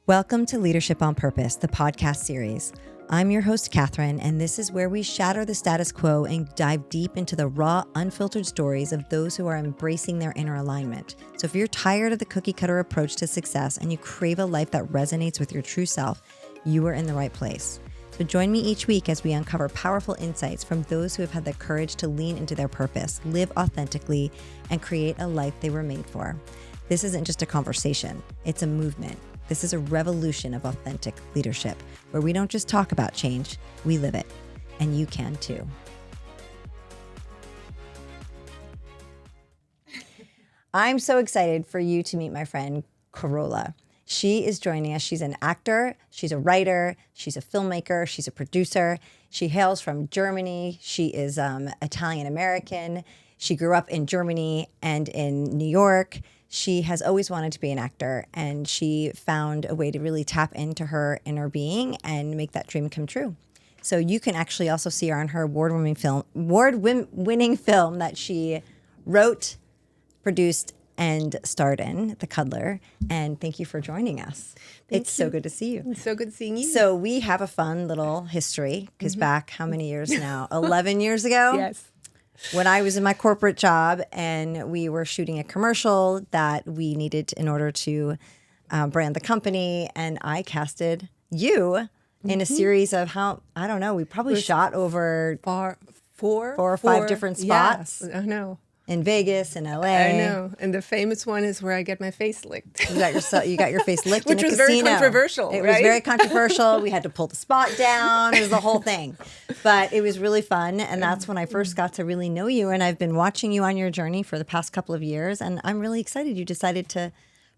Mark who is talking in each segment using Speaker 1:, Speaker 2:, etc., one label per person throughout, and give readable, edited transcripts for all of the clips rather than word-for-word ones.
Speaker 1: Welcome to Leadership on Purpose, the podcast series. I'm your host, Catherine, and this is where we shatter the status quo and dive deep into the raw, unfiltered stories of those who are embracing their inner alignment. So if you're tired of the cookie cutter approach to success and you crave a life that resonates with your true self, you are in the right place. So join me each week as we uncover powerful insights from those who have had the courage to lean into their purpose, live authentically, and create a life they were made for. This isn't just a conversation, it's a movement. This is a revolution of authentic leadership, where we don't just talk about change, we live it. And you can too. I'm so excited for you to meet my friend, Karola. She is joining us. She's an actor, she's a writer, she's a filmmaker, she's a producer. She hails from Germany. She is Italian-American. She grew up in Germany and in New York. She has always wanted to be an actor, and she found a way to really tap into her inner being and make that dream come true. So you can actually also see her on her award-winning film that she wrote, produced, and starred in, The Cuddler. And thank you for joining us. It's so good to see you.
Speaker 2: It's so good seeing you.
Speaker 1: So we have a fun little history, because back how many years now? 11 years ago?
Speaker 2: Yes.
Speaker 1: When I was in my corporate job and we were shooting a commercial that we needed in order to brand the company, and I casted you in a series of we probably shot over four or five different spots.
Speaker 2: Yes, I know.
Speaker 1: In Vegas, in LA.
Speaker 2: I know. And the famous one is where I get my face licked.
Speaker 1: You got your face licked
Speaker 2: Which
Speaker 1: in a
Speaker 2: was
Speaker 1: casino.
Speaker 2: very controversial,
Speaker 1: It
Speaker 2: right?
Speaker 1: was very controversial. We had to pull the spot down. It was the whole thing. But it was really fun. And that's when I first got to really know you. And I've been watching you on your journey for the past couple of years. And I'm really excited you decided to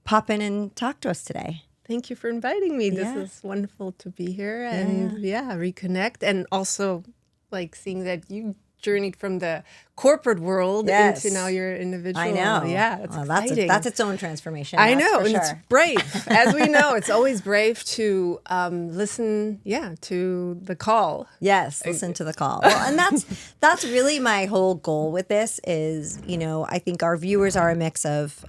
Speaker 1: pop in and talk to us today.
Speaker 2: Thank you for inviting me.
Speaker 1: Yeah.
Speaker 2: This is wonderful to be here and reconnect. And also like seeing that you journeyed from the corporate world into now your individual.
Speaker 1: I know.
Speaker 2: Yeah, it's exciting.
Speaker 1: That's its own transformation.
Speaker 2: I know, and
Speaker 1: sure.
Speaker 2: it's brave. As we know, it's always brave to listen, to the call.
Speaker 1: Yes, listen to the call. Well, and that's really my whole goal with this is, I think our viewers are a mix of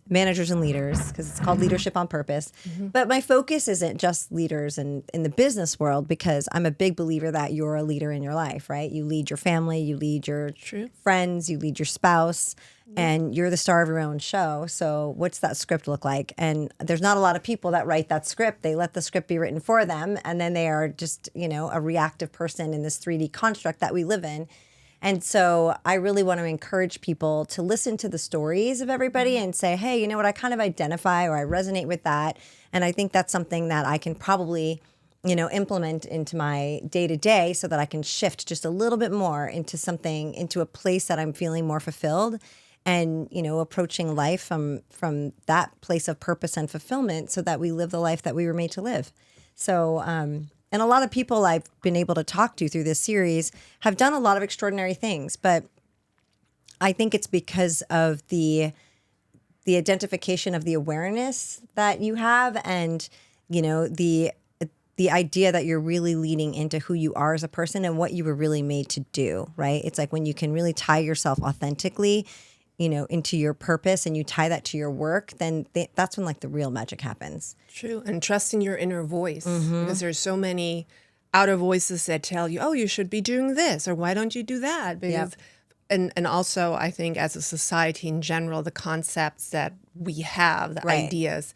Speaker 1: managers and leaders, because it's called Leadership on Purpose. But my focus isn't just leaders in the business world, because I'm a big believer that you're a leader in your life, right? You lead your family, you lead your friends, you lead your spouse, and you're the star of your own show. So what's that script look like? And there's not a lot of people that write that script. They let the script be written for them, and then they are just, a reactive person in this 3D construct that we live in. And so I really want to encourage people to listen to the stories of everybody and say, hey, you know what, I kind of identify or I resonate with that. And I think that's something that I can probably implement into my day-to-day so that I can shift just a little bit more into a place that I'm feeling more fulfilled and, approaching life from that place of purpose and fulfillment so that we live the life that we were made to live. So, and a lot of people I've been able to talk to through this series have done a lot of extraordinary things, but I think it's because of the identification of the awareness that you have and, the idea that you're really leaning into who you are as a person and what you were really made to do, right? It's like when you can really tie yourself authentically, into your purpose and you tie that to your work, then that's when the real magic happens.
Speaker 2: True. And trusting your inner voice, because there's so many outer voices that tell you, oh, you should be doing this, or why don't you do that? Because, and also I think as a society in general, the concepts that we have, the ideas,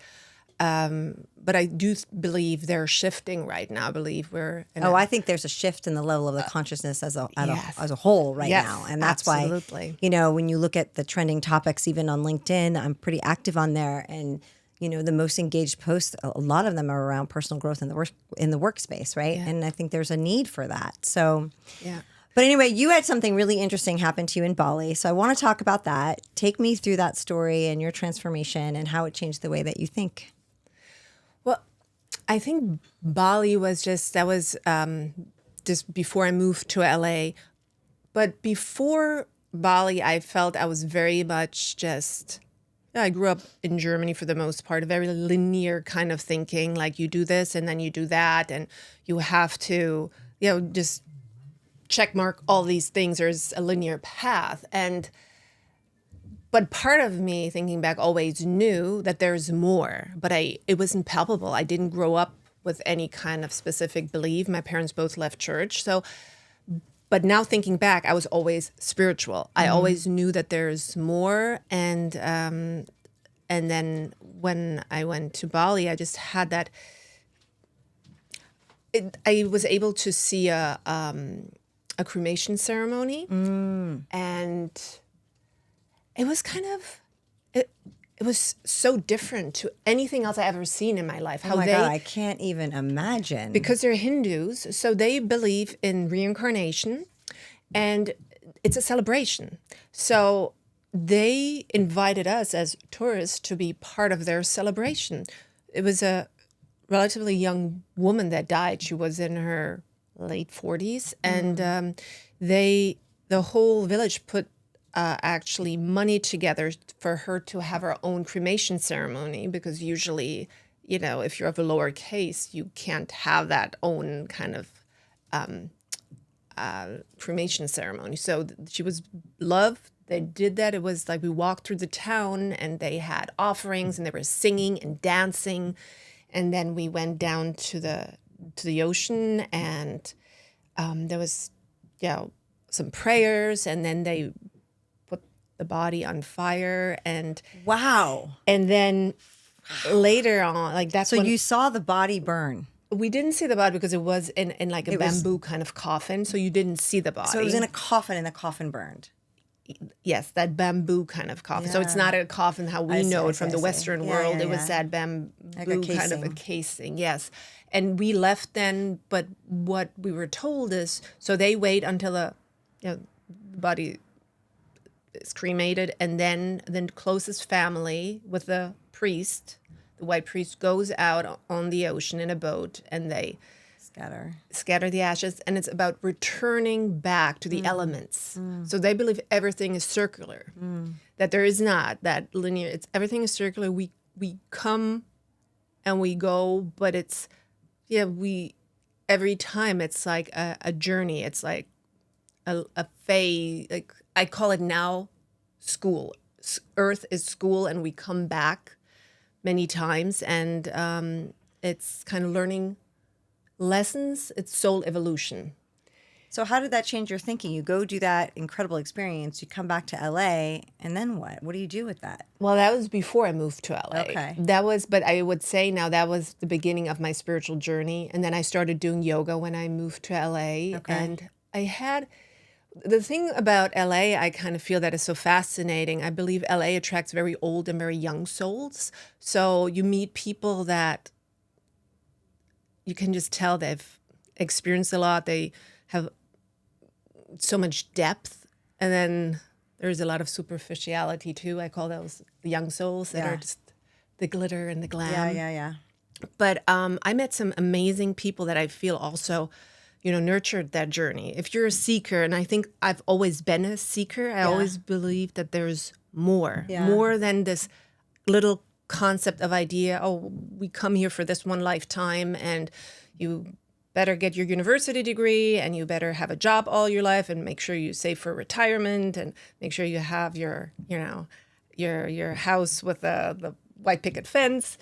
Speaker 2: but I do believe they're shifting right now. I believe we're
Speaker 1: I think there's a shift in the level of the consciousness as a whole right now. And that's
Speaker 2: absolutely.
Speaker 1: why, when you look at the trending topics, even on LinkedIn, I'm pretty active on there. And, the most engaged posts, a lot of them are around personal growth in the workspace, right? Yeah. And I think there's a need for that. So,
Speaker 2: yeah.
Speaker 1: But anyway, you had something really interesting happen to you in Bali. So I want to talk about that. Take me through that story and your transformation and how it changed the way that you think.
Speaker 2: Well, I think Bali was just before I moved to LA. But before Bali, I felt I was very much I grew up in Germany for the most part, a very linear kind of thinking, like you do this and then you do that, and you have to, just check mark all these things. There's a linear path. And but part of me, thinking back, always knew that there's more, but it wasn't palpable. I didn't grow up with any kind of specific belief. My parents both left church. So, but now thinking back, I was always spiritual. I always knew that there's more. And then when I went to Bali, I just had that, I was able to see a cremation ceremony, and it was kind of, it was so different to anything else I ever seen in my life.
Speaker 1: Oh my God, I can't even imagine.
Speaker 2: Because they're Hindus, so they believe in reincarnation, and it's a celebration. So they invited us as tourists to be part of their celebration. It was a relatively young woman that died. She was in her late 40s, and the whole village put actually money together for her to have her own cremation ceremony, because usually, you know, if you're of a lower caste, you can't have that own kind of cremation ceremony. So she was loved. They did that. It was like we walked through the town, and they had offerings, and they were singing and dancing, and then we went down to the ocean, and there was, you know, some prayers, and then they put the body on fire, and
Speaker 1: wow.
Speaker 2: And then later on, like that's
Speaker 1: So
Speaker 2: when
Speaker 1: you saw the body burn.
Speaker 2: we didn't see the body because it was in like a bamboo kind of coffin, so you didn't see the body.
Speaker 1: So it was in a coffin, and the coffin burned.
Speaker 2: Yes, that bamboo kind of coffin. So it's not a coffin how we know it from the Western world. It was that bamboo kind of a casing. Yes. And we left then, but what we were told is, so they wait until the body is cremated, and then the closest family with the priest, the white priest, goes out on the ocean in a boat, and they scatter the ashes, and it's about returning back to the elements. So they believe everything is circular, that there is not that linear. It's everything is circular. We come and we go, but it's every time it's like a journey. It's like a phase. Like I call it now school. Earth is school, and we come back many times, and it's kind of learning lessons. It's soul evolution.
Speaker 1: So how did that change your thinking? You go do that incredible experience, you come back to LA, and then what? What do you do with that?
Speaker 2: Well, that was before I moved to LA.
Speaker 1: Okay.
Speaker 2: But I would say now that was the beginning of my spiritual journey. And then I started doing yoga when I moved to LA.
Speaker 1: Okay.
Speaker 2: And I had, the thing about LA, I kind of feel that is so fascinating. I believe LA attracts very old and very young souls. So you meet people that you can just tell they've experienced a lot. They have so much depth. And then there's a lot of superficiality too. I call those the young souls that are just the glitter and the glam.
Speaker 1: Yeah.
Speaker 2: But I met some amazing people that I feel also, nurtured that journey. If you're a seeker, and I think I've always been a seeker, I always believe that there's more than this little concept of idea, we come here for this one lifetime, and you better get your university degree, and you better have a job all your life, and make sure you save for retirement, and make sure you have your house with the white picket fence.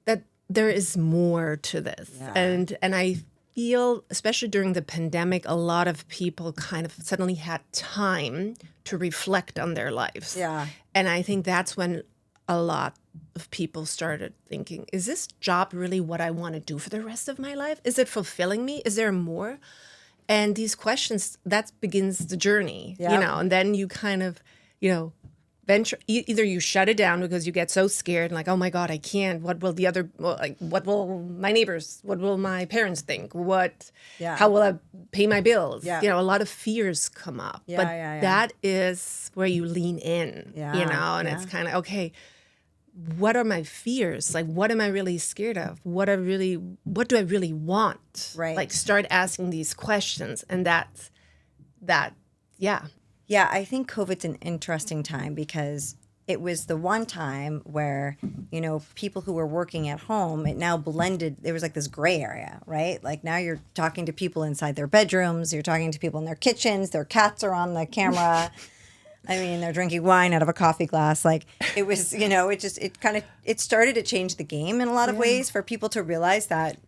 Speaker 2: That there is more to this. And I feel, especially during the pandemic, a lot of people kind of suddenly had time to reflect on their lives. And I think that's when a lot of people started thinking, is this job really what I want to do for the rest of my life? Is it fulfilling me? Is there more? And these questions, that begins the journey, and then you kind of, venture, either you shut it down because you get so scared, like, oh my God, I can't. What will what will my neighbors, what will my parents think? How will I pay my bills? A lot of fears come up, but that is where you lean in, and it's kind of, okay, what are my fears? Like, what am I really scared of? What do I really want?
Speaker 1: Right.
Speaker 2: Like, start asking these questions, and that's.
Speaker 1: Yeah, I think COVID's an interesting time because it was the one time where, people who were working at home, it now blended. There was like this gray area, right? Like now you're talking to people inside their bedrooms. You're talking to people in their kitchens. Their cats are on the camera. I mean, they're drinking wine out of a coffee glass. Like it was, it started to change the game in a lot of ways for people to realize that,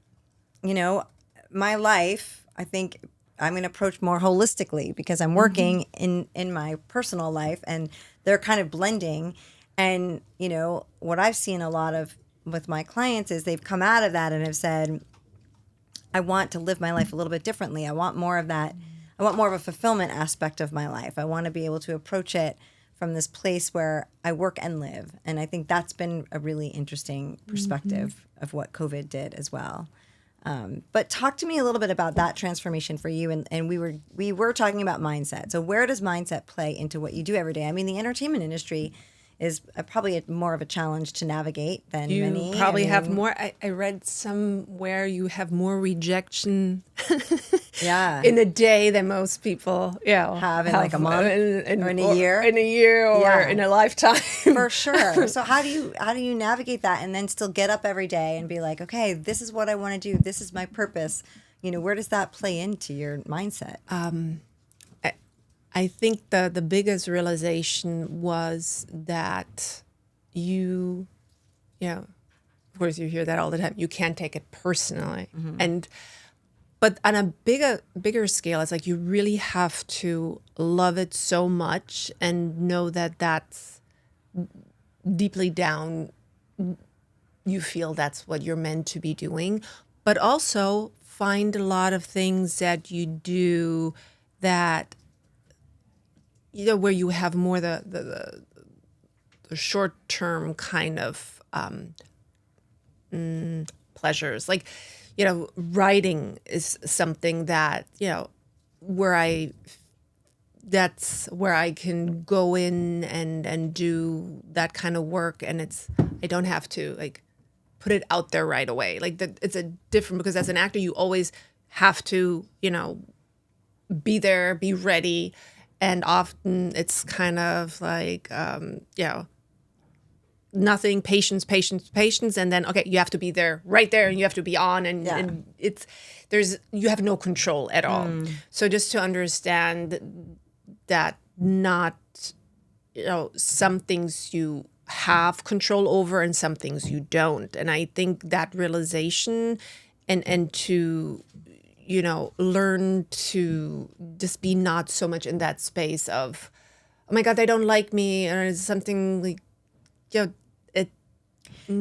Speaker 1: my life, I think I'm going to approach more holistically because I'm working in my personal life and they're kind of blending. And, what I've seen a lot of with my clients is they've come out of that and have said, I want to live my life a little bit differently. I want more of that. I want more of a fulfillment aspect of my life. I want to be able to approach it from this place where I work and live. And I think that's been a really interesting perspective of what COVID did as well. But talk to me a little bit about that transformation for you. And we were talking about mindset. So where does mindset play into what you do every day? I mean, the entertainment industry is probably more of a challenge to navigate than many.
Speaker 2: You probably have more. I read somewhere you have more rejection in a day than most people have
Speaker 1: in like a month or in a year.
Speaker 2: In a year or in a lifetime.
Speaker 1: For sure. So how do you navigate that and then still get up every day and be like, okay, this is what I want to do. This is my purpose. Where does that play into your mindset?
Speaker 2: I think the biggest realization was that of course you hear that all the time, you can't take it personally. But on a bigger scale, it's like you really have to love it so much and know that that's deeply down, you feel that's what you're meant to be doing, but also find a lot of things that you do that where you have more the short-term kind of pleasures. Like, writing is something that, that's where I can go in and do that kind of work. And I don't have to like put it out there right away. Like it's a different, because as an actor, you always have to, be there, be ready. And often it's kind of like, nothing, patience. And then, okay, you have to be there right there and you have to be on and you have no control at all. So just to understand that not, some things you have control over and some things you don't. And I think that realization and to, learn to just be not so much in that space of, oh my God, they don't like me, or something like,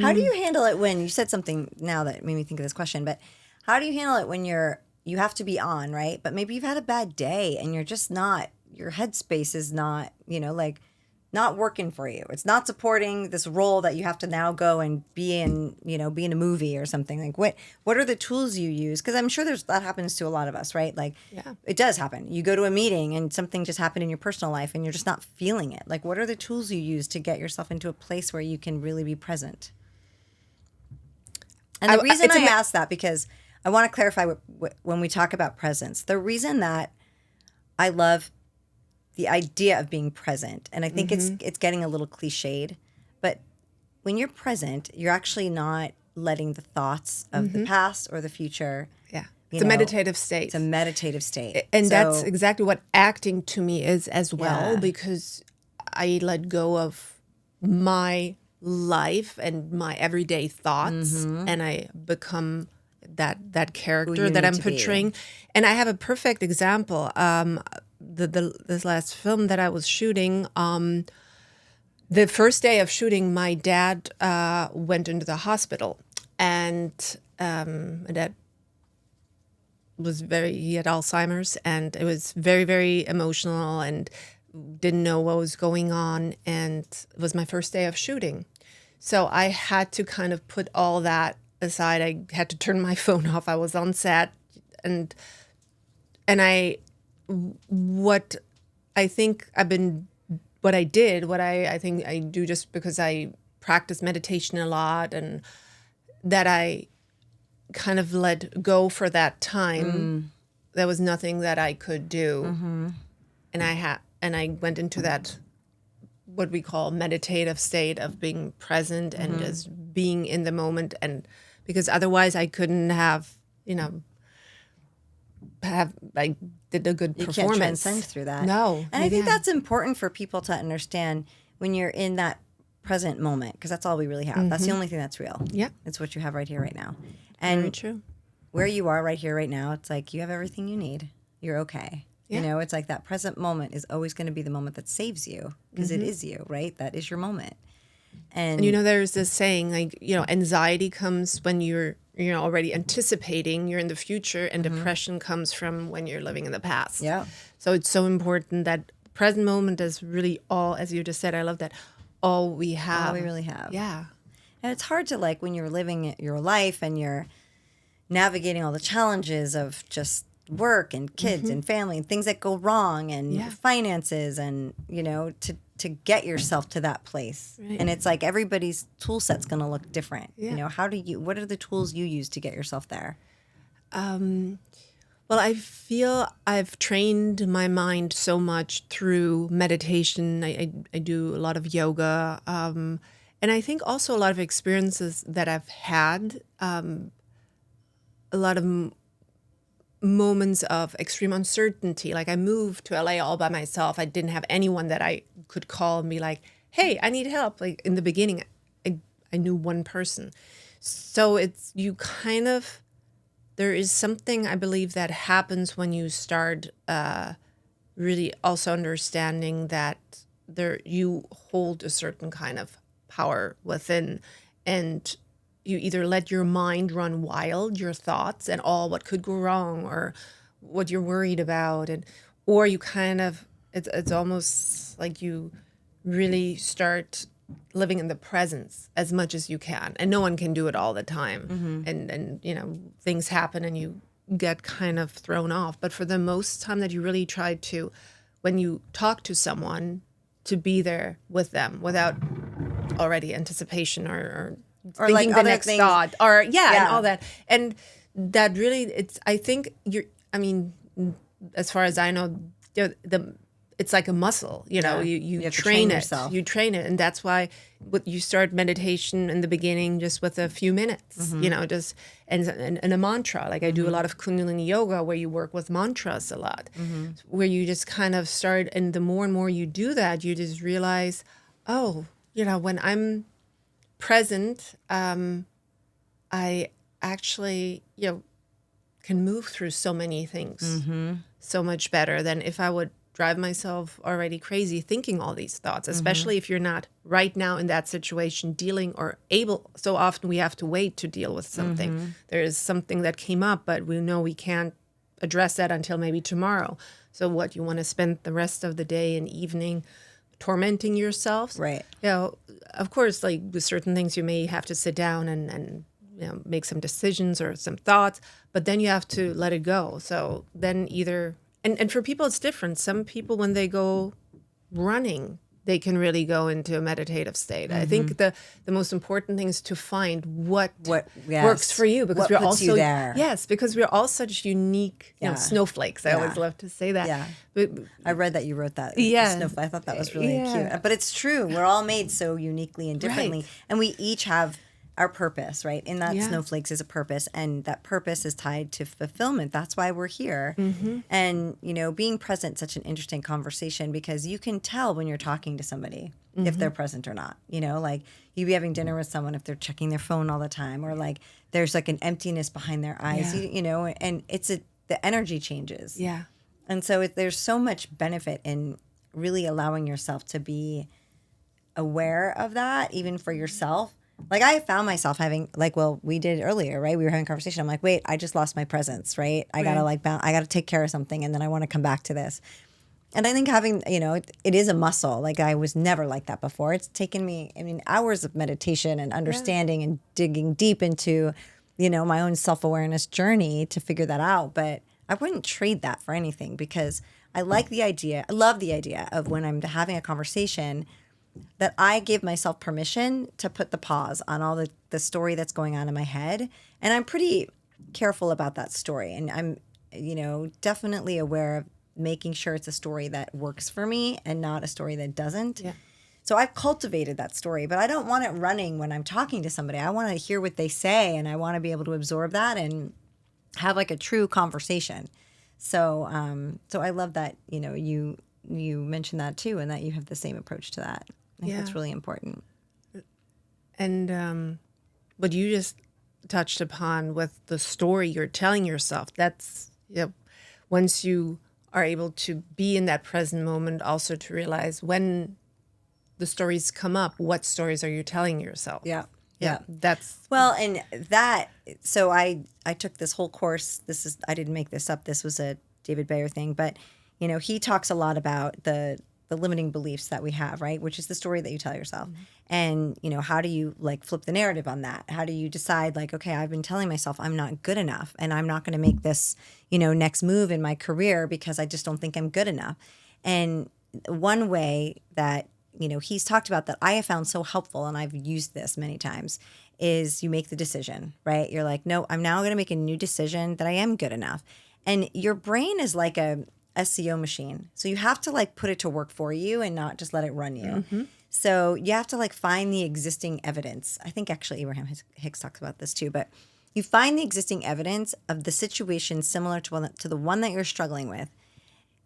Speaker 1: How do you handle it when you said something now that made me think of this question, but how do you handle it when you have to be on, right? But maybe you've had a bad day and you're just not, your headspace is not, not working for you. It's not supporting this role that you have to now go and be in, be in a movie or something. Like what are the tools you use? Because I'm sure that happens to a lot of us, right? Like it does happen. You go to a meeting and something just happened in your personal life and you're just not feeling it. Like what are the tools you use to get yourself into a place where you can really be present? And the reason I ask that, because I want to clarify when we talk about presence, the reason that I love the idea of being present, and I think it's getting a little cliched, but when you're present, you're actually not letting the thoughts of the past or the future.
Speaker 2: Yeah, it's a meditative state.
Speaker 1: It's a meditative state.
Speaker 2: And that's exactly what acting to me is as well, because I let go of my life and my everyday thoughts and I become that character that I'm portraying. And I have a perfect example. This last film that I was shooting, the first day of shooting, my dad went into the hospital, and my dad he had Alzheimer's, and it was very, very emotional and didn't know what was going on, and it was my first day of shooting. So I had to kind of put all that aside. I had to turn my phone off. I was on set, and what I think I think I do just because I practice meditation a lot, and that I kind of let go for that time. There was nothing that I could do. And I went into that, what we call meditative state of being present and just being in the moment. And because otherwise I couldn't have, did a good
Speaker 1: You
Speaker 2: performance.
Speaker 1: can't transcend through that.
Speaker 2: No.
Speaker 1: And I think that's important for people to understand when you're in that present moment, because that's all we really have. That's the only thing that's real.
Speaker 2: Yeah.
Speaker 1: It's what you have right here, right now. And
Speaker 2: Very true.
Speaker 1: where you are right here, right now, it's like you have everything you need. You're okay.
Speaker 2: Yeah.
Speaker 1: You know, it's like that present moment is always going to be the moment that saves you, because it is you, right? That is your moment. And
Speaker 2: And there's this saying, like, anxiety comes when you're already anticipating you're in the future, and depression comes from when you're living in the past.
Speaker 1: Yeah.
Speaker 2: So it's so important that present moment is really all, as you just said, I love that, all we have.
Speaker 1: all we really have.
Speaker 2: Yeah.
Speaker 1: And it's hard to, like, when you're living your life and you're navigating all the challenges of just work and kids and family and things that go wrong and finances and, to get yourself to that place.
Speaker 2: Right.
Speaker 1: And it's like everybody's tool set's going to look different.
Speaker 2: Yeah.
Speaker 1: What are the tools you use to get yourself there?
Speaker 2: Well, I feel I've trained my mind so much through meditation. I do a lot of yoga. And I think also a lot of experiences that I've had, a lot of moments of extreme uncertainty. Like I moved to LA all by myself. I didn't have anyone that I could call and be like, hey, I need help. Like in the beginning, I knew one person. So there is something I believe that happens when you start really also understanding that you hold a certain kind of power within, and you either let your mind run wild, your thoughts and all what could go wrong or what you're worried about, or you kind of it's almost like you really start living in the presence as much as you can, and no one can do it all the time. And things happen and you get kind of thrown off. But for the most time that you really try to, when you talk to someone, to be there with them without already anticipation or thinking
Speaker 1: like
Speaker 2: the
Speaker 1: other
Speaker 2: next
Speaker 1: things.
Speaker 2: thought or and all that. And that really, I think as far as I know, it's like a muscle, you
Speaker 1: have
Speaker 2: you
Speaker 1: to
Speaker 2: train it,
Speaker 1: yourself.
Speaker 2: you train it. And that's why you start meditation in the beginning just with a few minutes, just, and a mantra. Like I do a lot of Kundalini yoga where you work with mantras a lot, where you just kind of start. And the more and more you do that, you just realize, when I'm present, I actually, can move through so many things so much better than if I would drive myself already crazy thinking all these thoughts, especially if you're not right now in that situation dealing or able. So often we have to wait to deal with something. There is something that came up, but we know we can't address that until maybe tomorrow. So what, you want to spend the rest of the day and evening tormenting yourselves?
Speaker 1: Right.
Speaker 2: Of course, like with certain things, you may have to sit down and make some decisions or some thoughts, but then you have to let it go. So then either, and for people, it's different. Some people, when they go running, they can really go into a meditative state. I think the most important thing is to find what works for you, because
Speaker 1: what
Speaker 2: we're
Speaker 1: puts
Speaker 2: also
Speaker 1: you there.
Speaker 2: Yes, because we're all such unique snowflakes. I always love to say that.
Speaker 1: Yeah.
Speaker 2: But
Speaker 1: I read that you wrote that.
Speaker 2: Yeah.
Speaker 1: Snowflake. I thought that was really cute. But it's true. We're all made so uniquely and differently.
Speaker 2: Right.
Speaker 1: And we each have our purpose, right? In that snowflakes is a purpose, and that purpose is tied to fulfillment. That's why we're here. And, being present is such an interesting conversation, because you can tell when you're talking to somebody if they're present or not. Like you be having dinner with someone if they're checking their phone all the time, or like there's like an emptiness behind their eyes, and the energy changes.
Speaker 2: Yeah.
Speaker 1: And so there's so much benefit in really allowing yourself to be aware of that, even for yourself. Like I found myself having, we did earlier, right? We were having a conversation. I'm like, wait, I just lost my presence, right? I gotta I gotta take care of something, and then I want to come back to this. And I think having, it is a muscle. Like I was never like that before. It's taken me, hours of meditation and understanding and digging deep into, my own self-awareness journey to figure that out. But I wouldn't trade that for anything, because I love the idea of when I'm having a conversation that I give myself permission to put the pause on all the story that's going on in my head. And I'm pretty careful about that story. And I'm, definitely aware of making sure it's a story that works for me and not a story that doesn't. Yeah. So I've cultivated that story, but I don't want it running when I'm talking to somebody. I want to hear what they say, and I want to be able to absorb that and have like a true conversation. So I love that, you mentioned that too, and that you have the same approach to that. I think that's really important.
Speaker 2: And what you just touched upon with the story you're telling yourself, that's, once you are able to be in that present moment, also to realize when the stories come up, what stories are you telling yourself?
Speaker 1: Yeah. And so I took this whole course. I didn't make this up. This was a David Bayer thing, but he talks a lot about the limiting beliefs that we have, right? Which is the story that you tell yourself. And, how do you flip the narrative on that? How do you decide okay, I've been telling myself I'm not good enough and I'm not going to make this, next move in my career because I just don't think I'm good enough. And one way that, he's talked about that I have found so helpful, and I've used this many times, is you make the decision, right? You're like, no, I'm now going to make a new decision that I am good enough. And your brain is like a SEO machine. So you have to put it to work for you and not just let it run you. So you have to find the existing evidence. I think actually Abraham Hicks talks about this too, but you find the existing evidence of the situation similar to the one that you're struggling with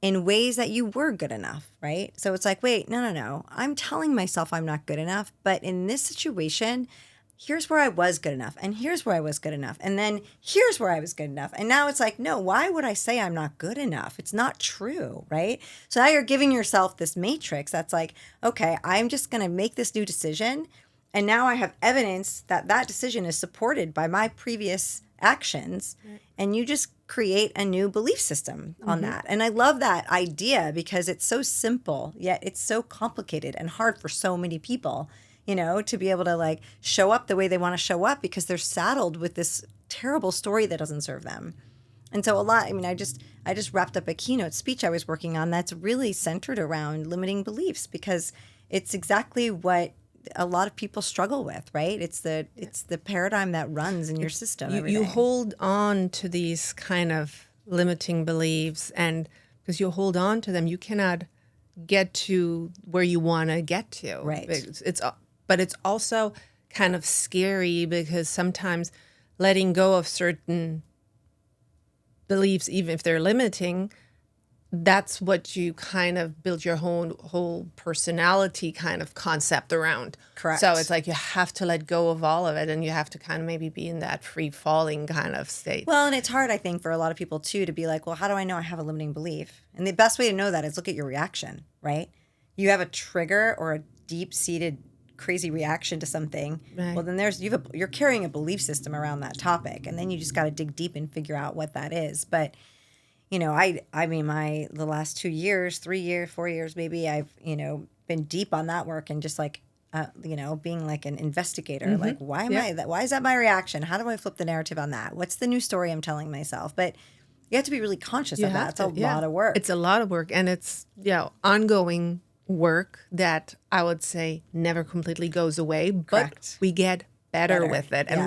Speaker 1: in ways that you were good enough, right? So it's wait, no. I'm telling myself I'm not good enough, but in this situation, here's where I was good enough, and here's where I was good enough, and then here's where I was good enough. And now it's no, why would I say I'm not good enough? It's not true, right? So now you're giving yourself this matrix that's okay, I'm just going to make this new decision, and now I have evidence that that decision is supported by my previous actions, and you just create a new belief system on that. And I love that idea because it's so simple, yet it's so complicated and hard for so many people, to be able to show up the way they want to show up because they're saddled with this terrible story that doesn't serve them. And so I just wrapped up a keynote speech I was working on that's really centered around limiting beliefs because it's exactly what a lot of people struggle with, right? It's the paradigm that runs in your system every day.
Speaker 2: You hold on to these kind of limiting beliefs, and because you hold on to them, you cannot get to where you want to get to.
Speaker 1: Right.
Speaker 2: But it's also kind of scary because sometimes letting go of certain beliefs, even if they're limiting, that's what you kind of build your whole personality kind of concept around.
Speaker 1: Correct.
Speaker 2: So it's you have to let go of all of it, and you have to kind of maybe be in that free falling kind of state.
Speaker 1: Well, and it's hard, I think, for a lot of people too to be well, how do I know I have a limiting belief? And the best way to know that is look at your reaction, right? You have a trigger or a deep-seated crazy reaction to something. Right. Well, then you're carrying a belief system around that topic, and then you just got to dig deep and figure out what that is. But the last 2 years, 3 years, 4 years, maybe I've, been deep on that work and just being an investigator, why is that my reaction? How do I flip the narrative on that? What's the new story I'm telling myself? But you have to be really conscious of that. It's a lot of work.
Speaker 2: It's a lot of work, and it's, ongoing work that I would say never completely goes away, but we get better with it. And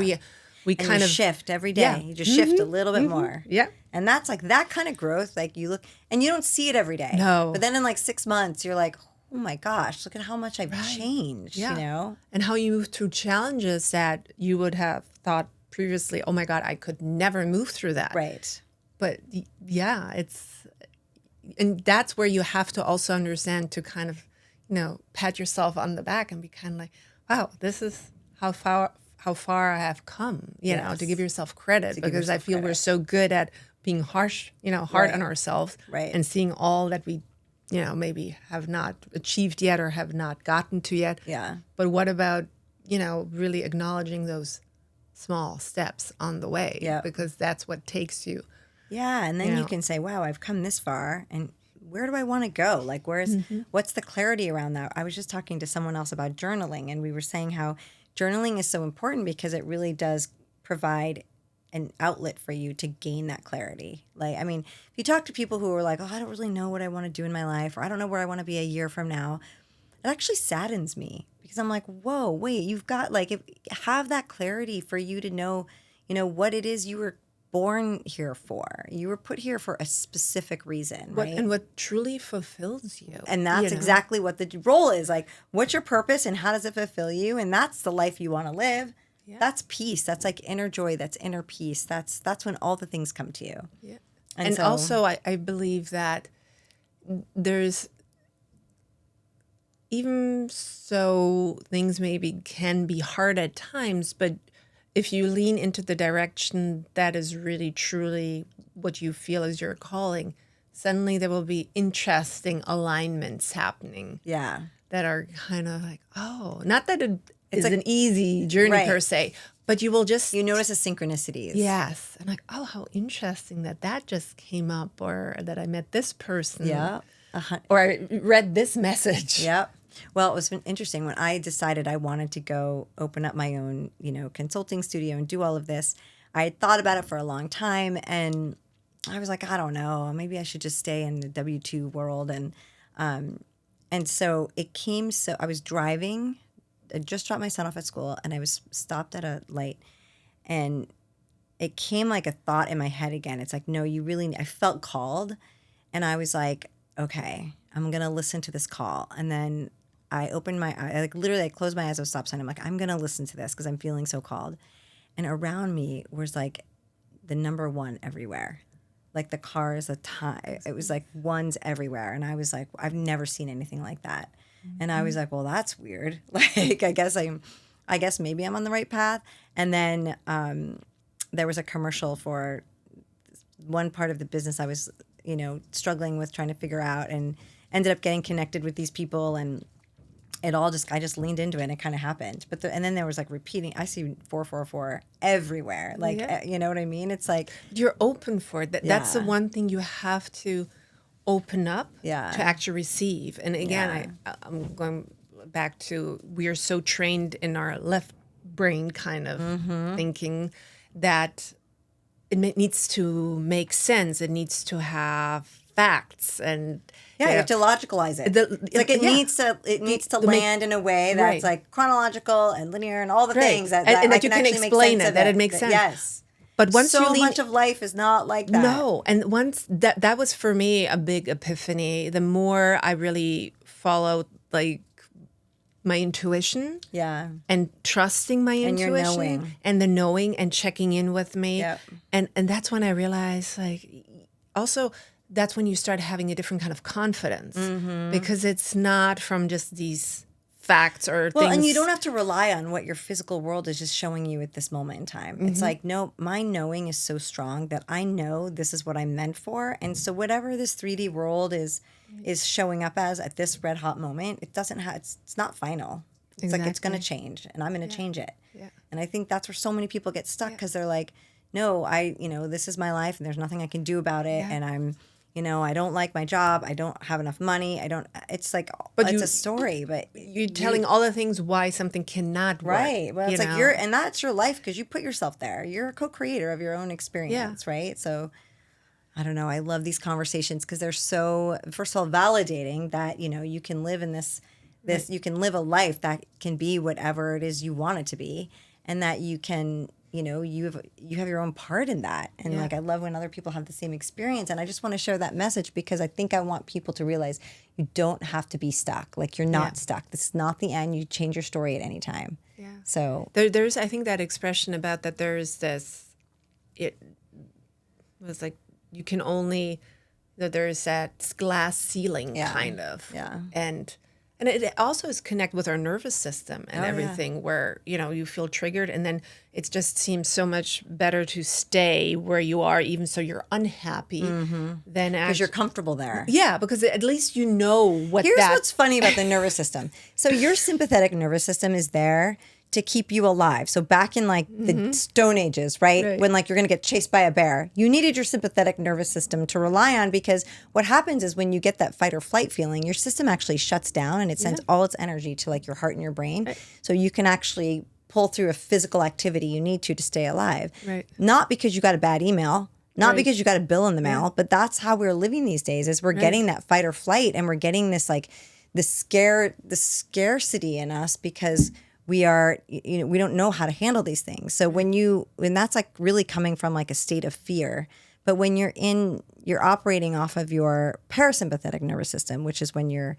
Speaker 2: we kind of
Speaker 1: shift every day. You just shift a little bit more.
Speaker 2: Yeah.
Speaker 1: And that's that kind of growth. You look and you don't see it every day.
Speaker 2: No.
Speaker 1: But then in 6 months, you're oh my gosh, look at how much I've changed,
Speaker 2: And how you move through challenges that you would have thought previously, oh my God, I could never move through that.
Speaker 1: Right.
Speaker 2: But and that's where you have to also understand to kind of, pat yourself on the back and be kind of wow, this is how far I have come, to give yourself credit, because I feel we're so good at being harsh, hard on ourselves, and seeing all that we, maybe have not achieved yet or have not gotten to yet.
Speaker 1: Yeah.
Speaker 2: But what about, really acknowledging those small steps on the way?
Speaker 1: Yeah.
Speaker 2: Because that's what takes you.
Speaker 1: Yeah. And then you can say, wow, I've come this far, and where do I want to go? What's the clarity around that? I was just talking to someone else about journaling, and we were saying how journaling is so important because it really does provide an outlet for you to gain that clarity. If you talk to people who are oh, I don't really know what I want to do in my life, or I don't know where I want to be a year from now, it actually saddens me because I'm whoa, wait, you've got have that clarity for you to know, what it is you were born here for. You were put here for a specific reason, right?
Speaker 2: And what truly fulfills you.
Speaker 1: And that's exactly what the role is. What's your purpose and how does it fulfill you? And that's the life you want to live. Yeah. That's peace. That's inner joy. That's inner peace. That's when all the things come to you.
Speaker 2: Yeah. And
Speaker 1: so,
Speaker 2: also, I believe that there's, even so things maybe can be hard at times, but if you lean into the direction that is really truly what you feel is your calling, suddenly there will be interesting alignments happening
Speaker 1: yeah.
Speaker 2: that are kind of like, oh, not that it is
Speaker 1: like-
Speaker 2: an easy journey
Speaker 1: Right.
Speaker 2: per se, but you will just,
Speaker 1: You notice the synchronicities.
Speaker 2: yes. And like, oh, how interesting that just came up, or that I met this person.
Speaker 1: Yeah.
Speaker 2: Or I read this message.
Speaker 1: Yep. Well, it was interesting when I decided I wanted to go open up my own, consulting studio and do all of this. I had thought about it for a long time, and I was like, I don't know, maybe I should just stay in the W-2 world. And so it came. So I was driving. I just dropped my son off at school, and I was stopped at a light, and it came like a thought in my head again. It's like, no, you really. I felt called, and I was like, okay, I'm gonna listen to this call. And then I opened my eyes, like literally I closed my eyes at a stop sign. I'm like, I'm gonna listen to this because I'm feeling so called. And around me was like the number one everywhere. Like the cars, the time, it was like ones everywhere. And I was like, I've never seen anything like that. And I was like, well, that's weird. Like, I guess maybe I'm on the right path. And then there was a commercial for one part of the business I was, struggling with, trying to figure out, and ended up getting connected with these people, and it all I just leaned into it, and it kind of happened. And then there was like repeating. I see 444 everywhere. Like, you know what I mean? It's like
Speaker 2: you're open for it. That's the one thing you have to open up to actually receive. And again, I'm going back to, we are so trained in our left brain kind of thinking that it needs to make sense. It needs to have facts, and
Speaker 1: you have to logicalize it. It needs to land in a way that's like chronological and linear and all the things that
Speaker 2: that you can explain it, that it makes sense.
Speaker 1: Yes.
Speaker 2: But once
Speaker 1: so much of life is not like that.
Speaker 2: No, and once that was for me a big epiphany. The more I really followed like my intuition, and trusting my intuition, and the knowing and checking in with me, and that's when I realized, like, also that's when you start having a different kind of confidence, because it's not from just these facts or things.
Speaker 1: And you don't have to rely on what your physical world is just showing you at this moment in time. It's like, no, my knowing is so strong that I know this is what I'm meant for, and so whatever this 3D world is showing up as at this red hot moment, it doesn't have, it's not final. It's like, it's going to change, and I'm going to change it. And I think that's where so many people get stuck, because they're like, no, this is my life, and there's nothing I can do about it. And I'm, I don't like my job. I don't have enough money. It's like, but it's a story, but
Speaker 2: you're telling all the things why something cannot work.
Speaker 1: Right. Well, it's like and that's your life, because you put yourself there. You're a co-creator of your own experience, right? So I don't know. I love these conversations because they're so, first of all, validating that, you can live in this, you can live a life that can be whatever it is you want it to be, and that you can, you have your own part in that. And like, I love when other people have the same experience. And I just want to share that message, because I think I want people to realize you don't have to be stuck. Like, you're not stuck. This is not the end. You change your story at any time. Yeah. So
Speaker 2: there's, I think, that expression about that there's this, it was like, you can only, that there's that glass ceiling kind of. Yeah. And it also is connected with our nervous system and everything, where, you feel triggered, and then it just seems so much better to stay where you are, even so you're unhappy, than
Speaker 1: because you're comfortable there.
Speaker 2: Yeah, because at least you know
Speaker 1: Here's what's funny about the nervous system. So your sympathetic nervous system is there to keep you alive. So back in like the Stone Ages, right? When like you're going to get chased by a bear, you needed your sympathetic nervous system to rely on, because what happens is when you get that fight or flight feeling, your system actually shuts down, and it sends all its energy to like your heart and your brain. So you can actually pull through a physical activity you need to stay alive. Not because you got a bad email, not because you got a bill in the mail, but that's how we're living these days, is we're getting that fight or flight, and we're getting this like the scarcity in us, because we are, we don't know how to handle these things. So when that's like really coming from like a state of fear. But when you're operating off of your parasympathetic nervous system, which is when you're,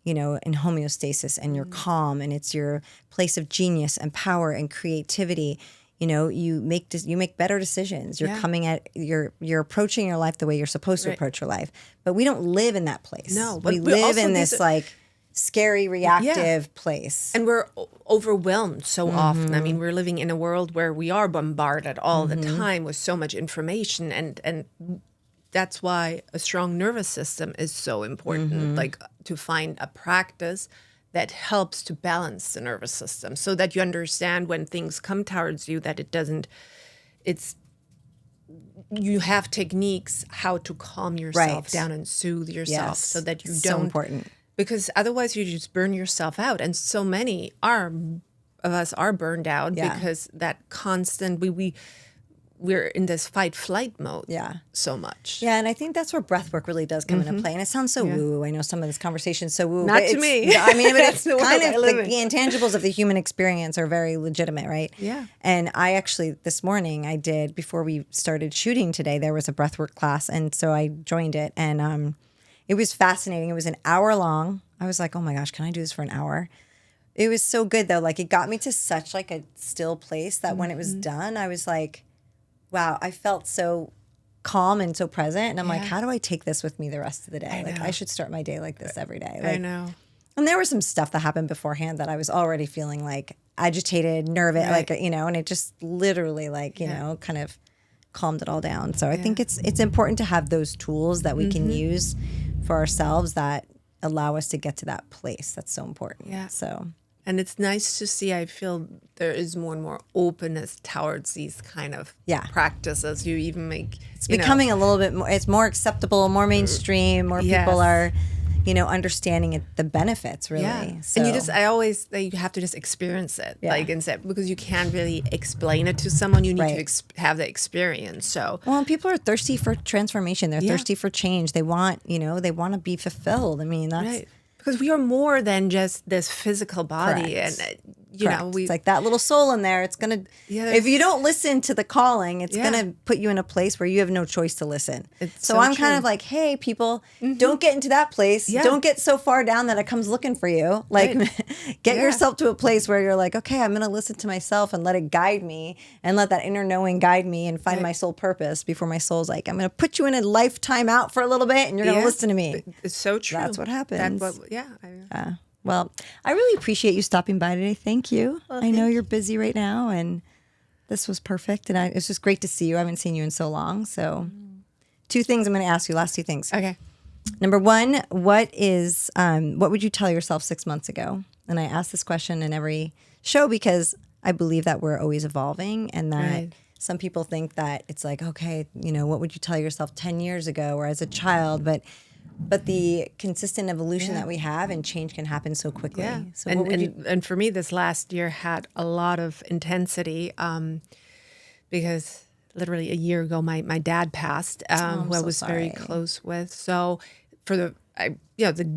Speaker 1: in homeostasis and you're calm, and it's your place of genius and power and creativity, you make better decisions. You're coming at you're approaching your life the way you're supposed to approach your life. But we don't live in that place.
Speaker 2: No,
Speaker 1: we live in this like scary, reactive place.
Speaker 2: And we're overwhelmed so often. I mean, we're living in a world where we are bombarded all the time with so much information, and that's why a strong nervous system is so important. Like to find a practice that helps to balance the nervous system so that you understand when things come towards you that you have techniques how to calm yourself down and soothe yourself so that you don't.
Speaker 1: So important.
Speaker 2: Because otherwise you just burn yourself out. And so many of us are burned out because that constant, we're in this fight-flight mode so much.
Speaker 1: Yeah, and I think that's where breathwork really does come into play. And it sounds so woo. I know some of this conversation is so woo.
Speaker 2: Not to me.
Speaker 1: I mean, but it's kind of like the intangibles of the human experience are very legitimate, right?
Speaker 2: Yeah.
Speaker 1: And I actually, this morning, before we started shooting today, there was a breathwork class. And so I joined it. And it was fascinating. It was an hour long. I was like, oh my gosh, can I do this for an hour? It was so good, though. Like, it got me to such like a still place that when it was done, I was like, wow, I felt so calm and so present. And I'm like, how do I take this with me the rest of the day? I should start my day like this every day. Like,
Speaker 2: I know.
Speaker 1: And there was some stuff that happened beforehand that I was already feeling like agitated, nervous, and it just literally kind of calmed it all down. So I think it's important to have those tools that we can use for ourselves that allow us to get to that place. That's so important.
Speaker 2: Yeah.
Speaker 1: So.
Speaker 2: And it's nice to see, I feel there is more and more openness towards these kind of practices. You even make...
Speaker 1: It's becoming a little bit more, it's more acceptable, more mainstream, more people are, understanding the benefits, really.
Speaker 2: Yeah.
Speaker 1: So.
Speaker 2: And you have to just experience it. Because you can't really explain it to someone. You need to have the experience. So.
Speaker 1: Well, and people are thirsty for transformation. They're thirsty for change. They want, they want to be fulfilled. I mean, that's...
Speaker 2: Right. Because we are more than just this physical body.
Speaker 1: Correct.
Speaker 2: And,
Speaker 1: it's like that little soul in there. It's going to, if you don't listen to the calling, it's going to put you in a place where you have no choice to listen. So I'm kind of like, hey, people, don't get into that place. Yeah. Don't get so far down that it comes looking for you. Like, get yourself to a place where you're like, okay, I'm going to listen to myself and let it guide me and let that inner knowing guide me and find my soul purpose before my soul's like, I'm going to put you in a lifetime out for a little bit and you're going to listen to me.
Speaker 2: It's so true.
Speaker 1: That's what happens.
Speaker 2: Yeah.
Speaker 1: Well, I really appreciate you stopping by today. Thank you. Well, I know you're busy right now, and this was perfect. And it's just great to see you. I haven't seen you in so long. So 2 things I'm going to ask you, last 2 things.
Speaker 2: Okay.
Speaker 1: Number 1, what would you tell yourself 6 months ago? And I ask this question in every show because I believe that we're always evolving and that some people think that it's like, okay, what would you tell yourself 10 years ago or as a child? But the consistent evolution that we have and change can happen so quickly.
Speaker 2: Yeah.
Speaker 1: So
Speaker 2: and for me, this last year had a lot of intensity because literally a year ago, my dad passed, who I was very close with. So for the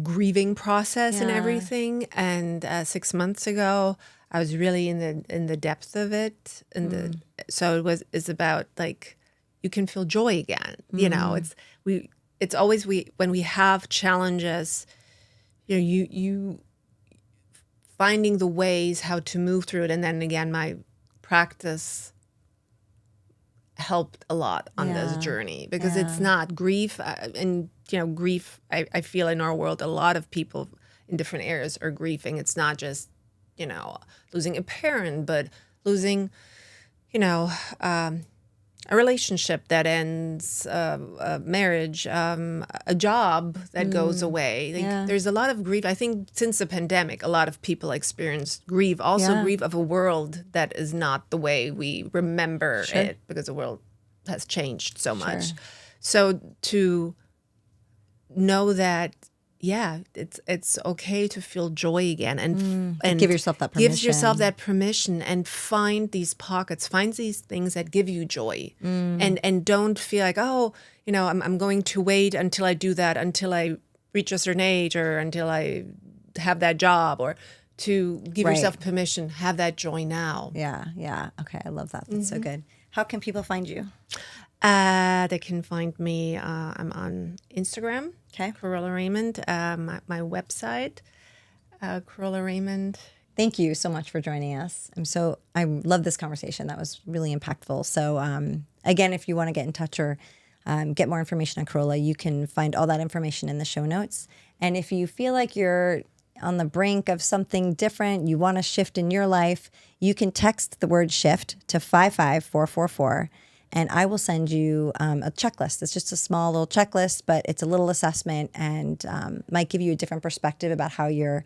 Speaker 2: grieving process and everything. And 6 months ago, I was really in the depth of it. So it's about like, you can feel joy again. It's always when we have challenges, you finding the ways how to move through it. And then again, my practice helped a lot on this journey because it's not grief. Grief, I feel in our world, a lot of people in different areas are grieving. It's not just, losing a parent, but losing, a relationship that ends, a marriage, a job that goes away. There's a lot of grief. I think since the pandemic, a lot of people experienced grief. Also grief of a world that is not the way we remember it because the world has changed so much. So to know that, it's okay to feel joy again and
Speaker 1: give yourself that permission.
Speaker 2: Gives yourself that permission and find these pockets, find these things that give you joy and don't feel like, I'm going to wait until I do that, until I reach a certain age or until I have that job, or to give yourself permission, have that joy now.
Speaker 1: Yeah. Okay, I love that. That's so good. How can people find you?
Speaker 2: They can find me, I'm on Instagram. Okay. Karola Raimond. My website, Karola Raimond,
Speaker 1: Thank you so much for joining us. I love this conversation. That was really impactful. So again, if you want to get in touch or get more information on Karola, you can find all that information in the show notes. And if you feel like you're on the brink of something different, you want to shift in your life, you can text the word shift to 55444. And I will send you a checklist. It's just a small little checklist, but it's a little assessment and might give you a different perspective about how you're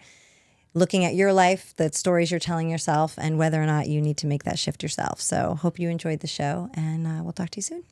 Speaker 1: looking at your life, the stories you're telling yourself, and whether or not you need to make that shift yourself. So hope you enjoyed the show, and we'll talk to you soon.